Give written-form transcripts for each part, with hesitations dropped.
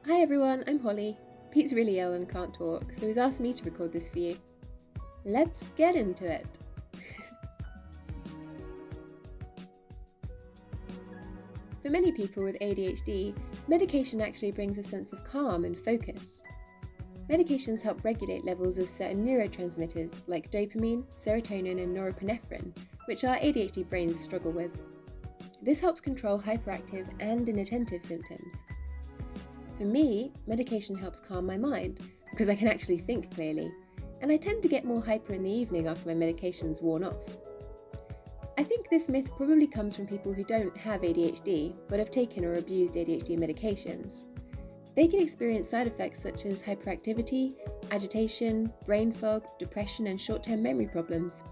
Hi everyone, I'm Holly. Pete's really ill and can't talk, so he's asked me to record this for you. Let's get into it. For many people with ADHD, medication actually brings a sense of calm and focus. Medications help regulate levels of certain neurotransmitters like dopamine, serotonin and norepinephrine, which our ADHD brains struggle with. This helps control hyperactive and inattentive symptoms. For me, medication helps calm my mind because I can actually think clearly, and I tend to get more hyper in the evening after my medication's worn off. I think this myth probably comes from people who don't have ADHD but have taken or abused ADHD medications. They can experience side effects such as hyperactivity, agitation, brain fog, depression and short-term memory problems.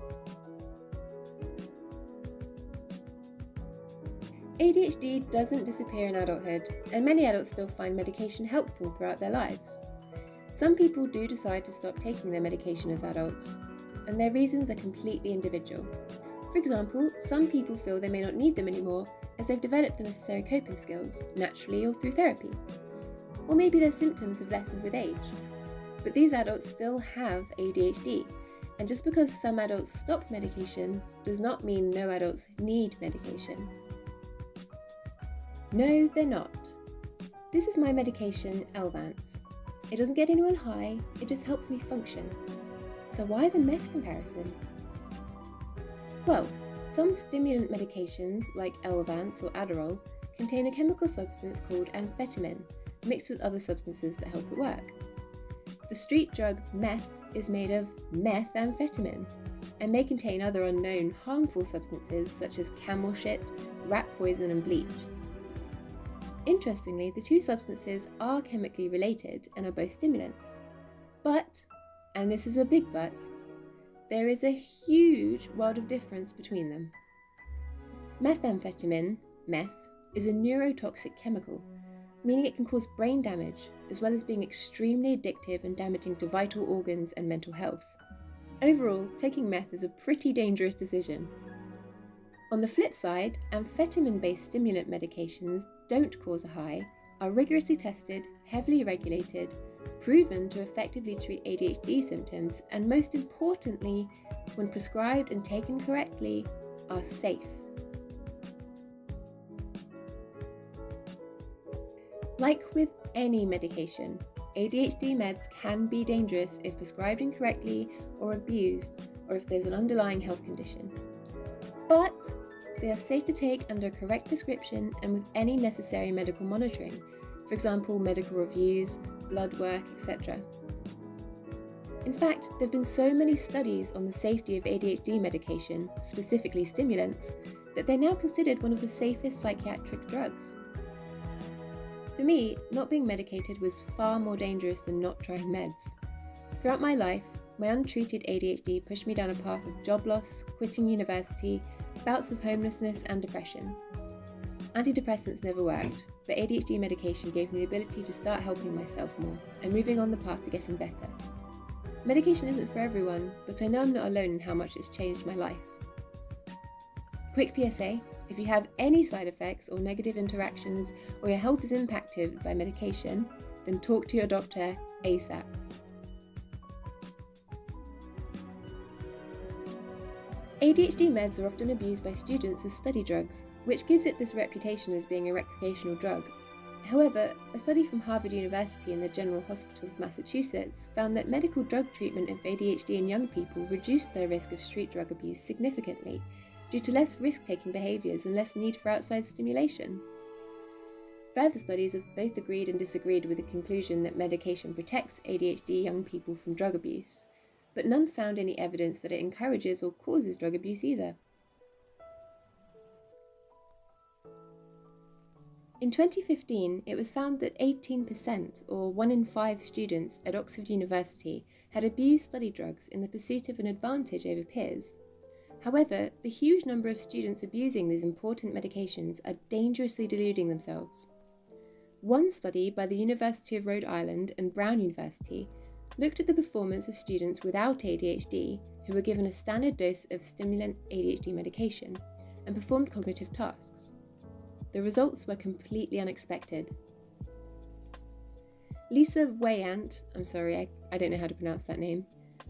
ADHD doesn't disappear in adulthood, and many adults still find medication helpful throughout their lives. Some people do decide to stop taking their medication as adults, and their reasons are completely individual. For example, some people feel they may not need them anymore as they've developed the necessary coping skills, naturally or through therapy. Or maybe their symptoms have lessened with age. But these adults still have ADHD, and just because some adults stop medication does not mean no adults need medication. No, they're not. This is my medication, Elvance. It doesn't get anyone high, it just helps me function. So why the meth comparison? Well, some stimulant medications like Elvance or Adderall contain a chemical substance called amphetamine, mixed with other substances that help it work. The street drug meth is made of methamphetamine and may contain other unknown harmful substances such as camel shit, rat poison and bleach. Interestingly, the two substances are chemically related and are both stimulants. But, and this is a big but, there is a huge world of difference between them. Methamphetamine, meth, is a neurotoxic chemical, meaning it can cause brain damage, as well as being extremely addictive and damaging to vital organs and mental health. Overall, taking meth is a pretty dangerous decision. On the flip side, amphetamine-based stimulant medications don't cause a high, are rigorously tested, heavily regulated, proven to effectively treat ADHD symptoms, and most importantly, when prescribed and taken correctly, are safe. Like with any medication, ADHD meds can be dangerous if prescribed incorrectly or abused, or if there's an underlying health condition. But they are safe to take under correct prescription and with any necessary medical monitoring, for example, medical reviews, blood work, etc. In fact, there have been so many studies on the safety of ADHD medication, specifically stimulants, that they're now considered one of the safest psychiatric drugs. For me, not being medicated was far more dangerous than not trying meds. Throughout my life, my untreated ADHD pushed me down a path of job loss, quitting university, bouts of homelessness and depression. Antidepressants never worked, but ADHD medication gave me the ability to start helping myself more and moving on the path to getting better. Medication isn't for everyone, but I know I'm not alone in how much it's changed my life. Quick PSA, if you have any side effects or negative interactions or your health is impacted by medication, then talk to your doctor ASAP. ADHD meds are often abused by students as study drugs, which gives it this reputation as being a recreational drug. However, a study from Harvard University and the General Hospital of Massachusetts found that medical drug treatment of ADHD in young people reduced their risk of street drug abuse significantly, due to less risk-taking behaviours and less need for outside stimulation. Further studies have both agreed and disagreed with the conclusion that medication protects ADHD young people from drug abuse, but none found any evidence that it encourages or causes drug abuse either. In 2015, it was found that 18%, or 1 in 5 students at Oxford University, had abused study drugs in the pursuit of an advantage over peers. However, the huge number of students abusing these important medications are dangerously deluding themselves. One study by the University of Rhode Island and Brown University looked at the performance of students without ADHD who were given a standard dose of stimulant ADHD medication and performed cognitive tasks. The results were completely unexpected. Lisa Weyant, I'm sorry, I don't know how to pronounce that name,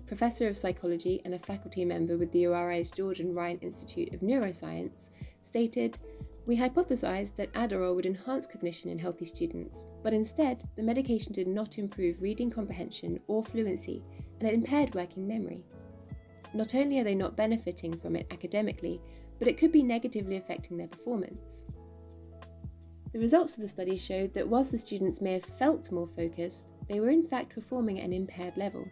professor of psychology and a faculty member with the URI's George and Ryan Institute of Neuroscience, stated, "We hypothesized that Adderall would enhance cognition in healthy students, but instead, the medication did not improve reading comprehension or fluency, and it impaired working memory. Not only are they not benefiting from it academically, but it could be negatively affecting their performance." The results of the study showed that whilst the students may have felt more focused, they were in fact performing at an impaired level.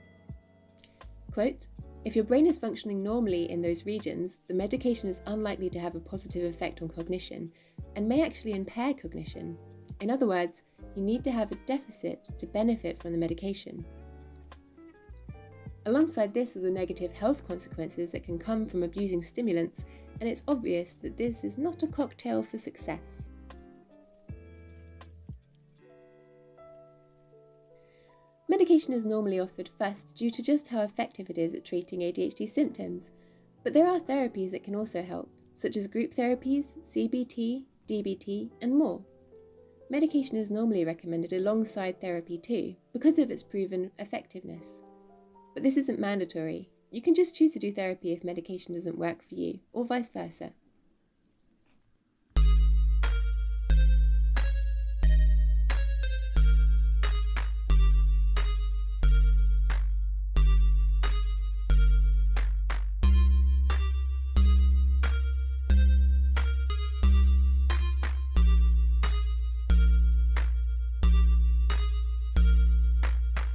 Quote, "If your brain is functioning normally in those regions, the medication is unlikely to have a positive effect on cognition and may actually impair cognition. In other words, you need to have a deficit to benefit from the medication." Alongside this are the negative health consequences that can come from abusing stimulants, and it's obvious that this is not a cocktail for success. Medication is normally offered first due to just how effective it is at treating ADHD symptoms, but there are therapies that can also help, such as group therapies, CBT, DBT, and more. Medication is normally recommended alongside therapy too, because of its proven effectiveness. But this isn't mandatory. You can just choose to do therapy if medication doesn't work for you, or vice versa.